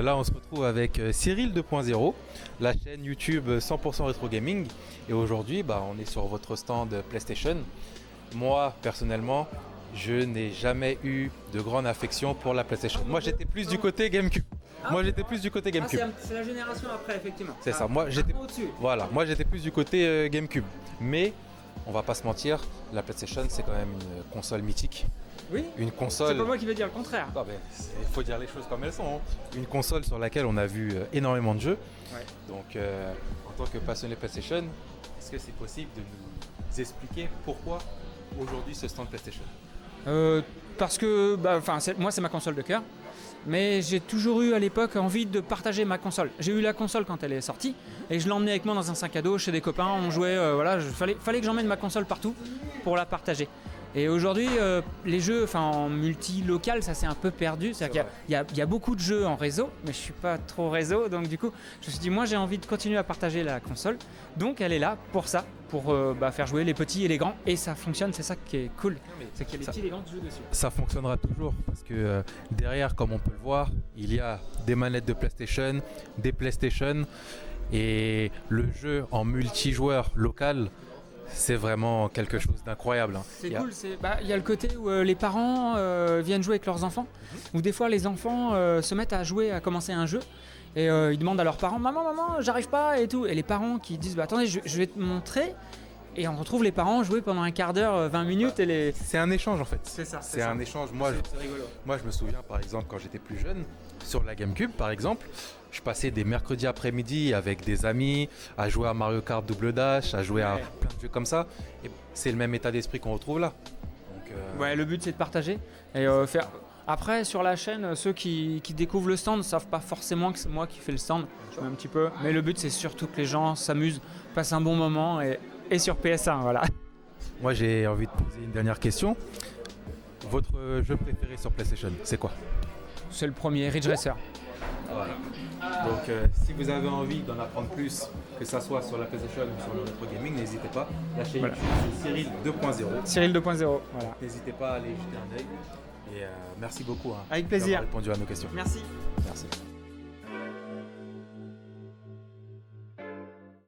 là, on se retrouve avec Cyril 2.0, la chaîne YouTube 100% Retro Gaming. Et aujourd'hui, on est sur votre stand PlayStation. Moi, personnellement, je n'ai jamais eu de grande affection pour la PlayStation. Moi, j'étais plus du côté GameCube. C'est la génération après, effectivement. C'est ça. Moi, j'étais plus du côté GameCube. Mais on va pas se mentir, la PlayStation, c'est quand même une console mythique. Oui. Une console. C'est pas moi qui vais dire le contraire. Il faut dire les choses comme elles sont. Hein. Une console sur laquelle on a vu énormément de jeux. Ouais. Donc, en tant que passionné PlayStation, est-ce que c'est possible de nous expliquer pourquoi aujourd'hui ce stand PlayStation ? Parce que, moi, c'est ma console de cœur. Mais j'ai toujours eu à l'époque envie de partager ma console. J'ai eu la console quand elle est sortie et je l'emmenais avec moi dans un sac à dos chez des copains. On jouait, fallait que j'emmène ma console partout pour la partager. Et aujourd'hui, les jeux en multi-local, ça s'est un peu perdu. C'est-à-dire qu'il y a beaucoup de jeux en réseau, mais je ne suis pas trop réseau. Donc du coup, je me suis dit, moi j'ai envie de continuer à partager la console. Donc elle est là pour ça, pour faire jouer les petits et les grands. Et ça fonctionne, c'est ça qui est cool. C'est qu'il y a les petits et les grands qui jouent dessus. Ça fonctionnera toujours parce que derrière, comme on peut le voir, il y a des manettes de PlayStation, des PlayStation. Et le jeu en multijoueur local, c'est vraiment quelque chose d'incroyable. C'est cool. Il y a le côté où les parents viennent jouer avec leurs enfants, ou des fois les enfants se mettent à jouer, à commencer un jeu, et ils demandent à leurs parents, maman, j'arrive pas et tout. Et les parents qui disent, attendez, je vais te montrer. Et on retrouve les parents jouer pendant un quart d'heure, 20 minutes. C'est un échange en fait. C'est ça. C'est un échange. C'est rigolo. Moi, je me souviens par exemple quand j'étais plus jeune, sur la GameCube par exemple, je passais des mercredis après-midi avec des amis à jouer à Mario Kart Double Dash, à jouer à plein de jeux comme ça. Et c'est le même état d'esprit qu'on retrouve là. Donc, le but c'est de partager et faire. Après, sur la chaîne, ceux qui découvrent le stand ne savent pas forcément que c'est moi qui fais le stand, un petit peu. Mais le but, c'est surtout que les gens s'amusent, passent un bon moment et sur PS1, voilà. Moi, j'ai envie de poser une dernière question. Votre jeu préféré sur PlayStation, c'est quoi ? C'est le premier, Ridge Racer. Voilà. Donc, si vous avez envie d'en apprendre plus, que ça soit sur la PlayStation ou sur le Retro Gaming, n'hésitez pas. La chaîne YouTube, c'est Cyril 2.0. Cyril 2.0, voilà. N'hésitez pas à aller jeter un œil. Et merci beaucoup avec plaisir d'avoir répondu à nos questions. Merci.